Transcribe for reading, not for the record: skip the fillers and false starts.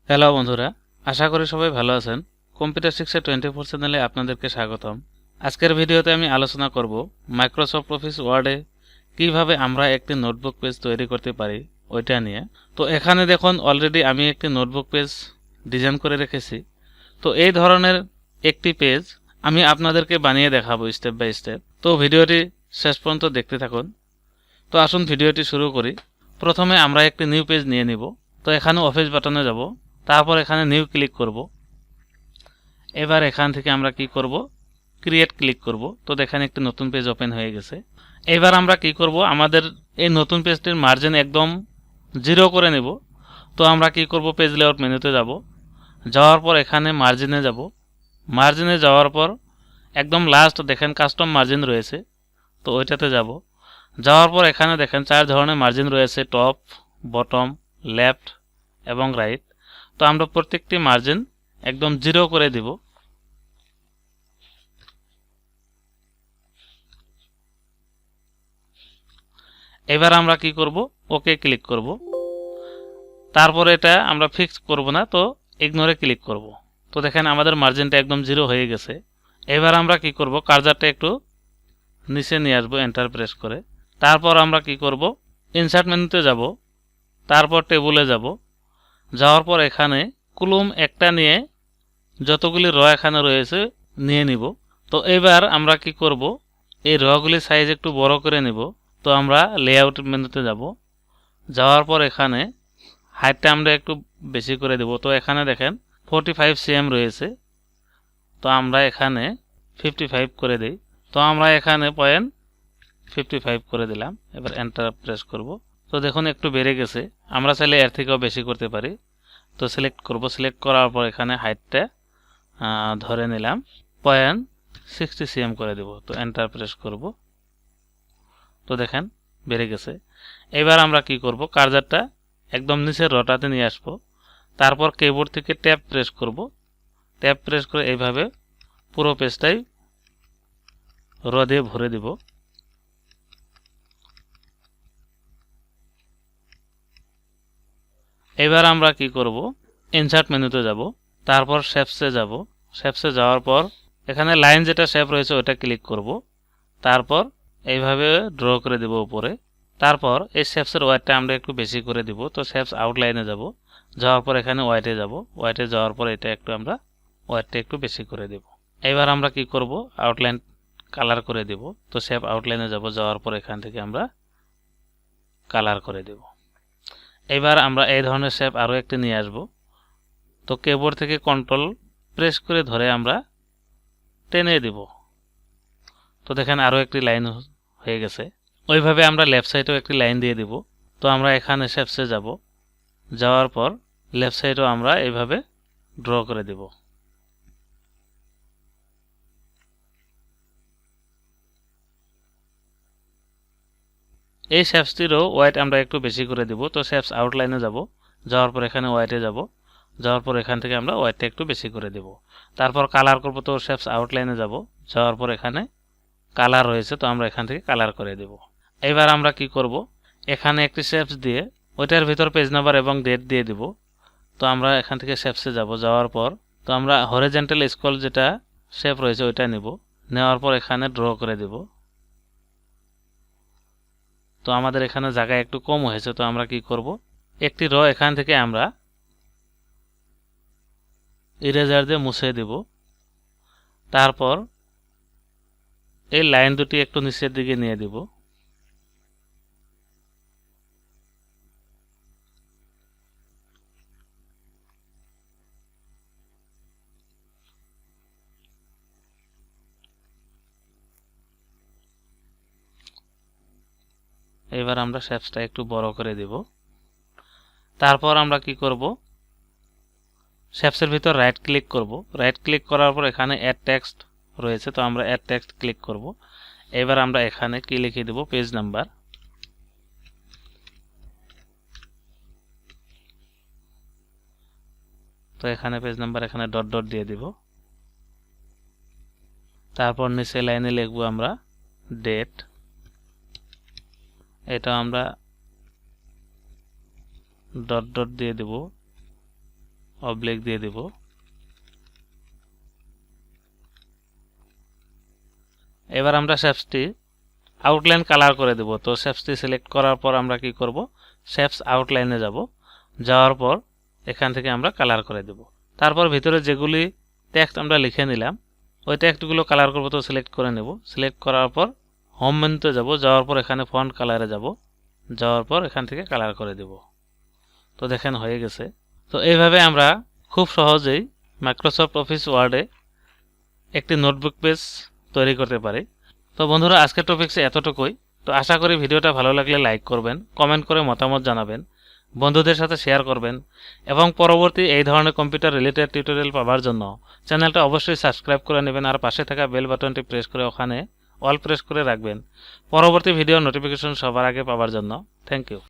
Hello বন্ধুরা, আশা করি সবাই ভালো আছেন। কম্পিউটার শিক্ষা 24 চ্যানেলে আপনাদেরকে স্বাগতম। আজকের ভিডিওতে আমি আলোচনা করব মাইক্রোসফট অফিস ওয়ার্ডে কিভাবে আমরা একটি নোটবুক পেজ তৈরি করতে পারি ওইটা নিয়ে। তো এখানে দেখুন অলরেডি আমি একটি নোটবুক পেজ ডিজাইন করে রেখেছি। তো এই ধরনের একটি পেজ আমি আপনাদেরকে বানিয়ে দেখাবো স্টেপ বাই স্টেপ। তো ভিডিওটি শেষ পর্যন্ত দেখতে থাকুন। তো আসুন ভিডিওটি শুরু করি। প্রথমে আমরা একটি নিউ পেজ নিয়ে নিব। তো এখানে অফিস বাটনে যাব, তারপর এখানে নিউ ক্লিক করব। এবার এখান থেকে আমরা কি করব, ক্রিয়েট ক্লিক করব। তো দেখেন একটি নতুন পেজ ওপেন হয়ে গেছে। এবার আমরা কি করব, আমাদের এই নতুন পেজটির মার্জিন একদম 0 করে নেব। তো আমরা কি করব, পেজ লেআউট মেনুতে যাব, যাওয়ার পর এখানে মার্জিনে যাব। মার্জিনে যাওয়ার পর একদম লাস্ট দেখেন কাস্টম মার্জিন রয়েছে, তো ওইটাতে যাব। যাওয়ার পর এখানে দেখেন 4 ধরনের মার্জিন রয়েছে, টপ, বটম, লেফট এবং রাইট। তো আমরা প্রত্যেকটি মার্জিন একদম 0 করে দিব। এবার আমরা কি করব, ওকে ক্লিক করব। তারপর এটা আমরা ফিক্স করব না, তো ইগনোরে ক্লিক করব। তো দেখেন আমাদের মার্জিনটা একদম 0 হয়ে গেছে। এবার আমরা কি করব, কার্সারটা একটু নিচে নিয়ে আসবো এন্টার প্রেস করে। তারপর আমরা কি করব, ইনসার্ট মেনুতে যাব, তারপর টেবুলে যাব। যাওয়ার পর এখানে কলম একটা নিয়ে যতগুলি র এখানে রয়েছে নিয়ে নিব। তো এবার আমরা কি করব, এই রগুলির সাইজ একটু বড় করে নিব। তো আমরা লেআউট মেনুতে যাব, যাওয়ার পর এখানে হাইটটা আমরা একটু বেশি করে দেব। তো এখানে দেখেন 45 cm রয়েছে, তো আমরা এখানে 55 করে দেই। তো আমরা এখানে 0.55 করে দিলাম। এবার এন্টার প্রেস করব। তো দেখুন একটু বেড়ে গেছে, আমরা চাইলে এর থেকেও বেশি করতে পারি। তো সিলেক্ট করব, সিলেক্ট করার পর এখানে হাইটটা ধরে নিলাম 0.60 cm করে দেব। তো এন্টার প্রেস করব। তো দেখেন বেড়ে গেছে। এবার আমরা কি করব, কার্সারটা একদম নিচের রটাতে নিয়ে আসব। তারপর কিবোর্ড থেকে ট্যাব প্রেস করব। ট্যাব প্রেস করে এইভাবে পুরো পেজটাই র দিয়ে ভরে দিব। এবার আমরা কি করব, ইনসার্ট মেনুতে যাব, তারপর শেপসে যাব। শেপসে যাওয়ার পর এখানে লাইন যেটা শেপ রয়েছে ওটা ক্লিক করব। তারপর এইভাবে ড্র করে দেব উপরে। তারপর এই শেপসের ওয়াইডটা আমরা একটু বেশি করে দিব। তো শেপস আউটলাইনে যাব, যাওয়ার পর এখানে ওয়াইডে যাব। ওয়াইডে যাওয়ার পর এটা একটু আমরা ওয়াইডটা একটু বেশি করে দেব। এবার আমরা কি করব, আউটলাইন কালার করে দেব। তো শেপ আউটলাইনে যাব, যাওয়ার পর এখান থেকে আমরা কালার করে দেব। এবার আমরা এই ধরনের শেপ আরও একটি নিয়ে আসব। তো কিবোর্ড থেকে কন্ট্রোল প্রেস করে ধরে আমরা টেনে দেব। তো দেখেন আরও একটি লাইন হয়ে গেছে। ওইভাবে আমরা লেফট সাইডেও একটি লাইন দিয়ে দিব। তো আমরা এখানে শেপসে যাব, যাওয়ার পর লেফট সাইডেও আমরা এইভাবে ড্র করে দেব। এই শেপসটিরও ওয়াইড আমরা একটু বেশি করে দেব। তো শেপস আউটলাইনে যাব, যাওয়ার পর এখানে ওয়াইডে যাব, যাওয়ার পর এখান থেকে আমরা ওয়াইডটা একটু বেশি করে দেব। তারপর কালার করব। তো শেপস আউটলাইনে যাব, যাওয়ার পর এখানে কালার রয়েছে, তো আমরা এখান থেকে কালার করে দেব। এবার আমরা কি করব, এখানে একটি শেপস দিয়ে ওইটার ভিতর পেজ নাম্বার এবং ডেট দিয়ে দিব। তো আমরা এখান থেকে শেপসে যাব, যাওয়ার পর তো আমরা হরিজন্টাল স্ক্রল যেটা শেপ রয়েছে ওইটা নিব। নেওয়ার পর এখানে ড্র করে দেব। তো আমাদের এখানে জায়গা একটু কম হয়েছে, তো আমরা কি করব, একটি র এখান থেকে আমরা ইরেজার দিয়ে মুছে দেব। তারপর এই লাইন দুটি একটু নিচের দিকে নিয়ে দিব। এবার আমরা শেপসটা একটু বড় করে দেব। তারপর আমরা কি করব, শেপসের ভিতর রাইট ক্লিক করব। রাইট ক্লিক করার পর এখানে অ্যাড টেক্সট রয়েছে, তো আমরা অ্যাড টেক্সট ক্লিক করব। এবার আমরা এখানে কি লিখে দেব, পেজ নাম্বার। তো এখানে পেজ নাম্বার, এখানে ডট ডট দিয়ে দিব। তারপর নিচে লাইনে লিখব আমরা ডেট। এটা আমরা ডট ডট দিয়ে দেব অবলিক দিয়ে দিব। এবার আমরা শেপসটি আউটলাইন কালার করে দেব। তো শেপসটি সিলেক্ট করার পর আমরা কি করব, শেপস আউটলাইনে যাব। যাওয়ার পর এখান থেকে আমরা কালার করে দেব। তারপর ভিতরে যেগুলি টেক্সট আমরা লিখে নিলাম ওই টেক্সটগুলো কালার করব। তো সিলেক্ট করে নেব। সিলেক্ট করার পর হোম মেনুতে যাব। যাওয়ার পর এখানে ফন্ট কালারে যাব। যাওয়ার পর এখান থেকে কালার করে দেব। তো দেখেন হয়ে গেছে। তো এইভাবে আমরা খুব সহজেই মাইক্রোসফট অফিস ওয়ার্ডে একটি নোটবুক পেজ তৈরি করতে পারি। তো বন্ধুরা আজকের টপিকসে এতটুকুই। তো আশা করি ভিডিওটা ভালো লাগলে লাইক করবেন, কমেন্ট করে মতামত জানাবেন, বন্ধুদের সাথে শেয়ার করবেন এবং পরবর্তী এই ধরনের কম্পিউটার রিলেটেড টিউটোরিয়াল পাওয়ার জন্য চ্যানেলটা অবশ্যই সাবস্ক্রাইব করে নেবেন আর পাশে থাকা বেল বাটনটি প্রেস করে ওখানে অল প্রেস করে রাখবেন পরবর্তী ভিডিও নোটিফিকেশন সবার আগে পাওয়ার জন্য। Thank you.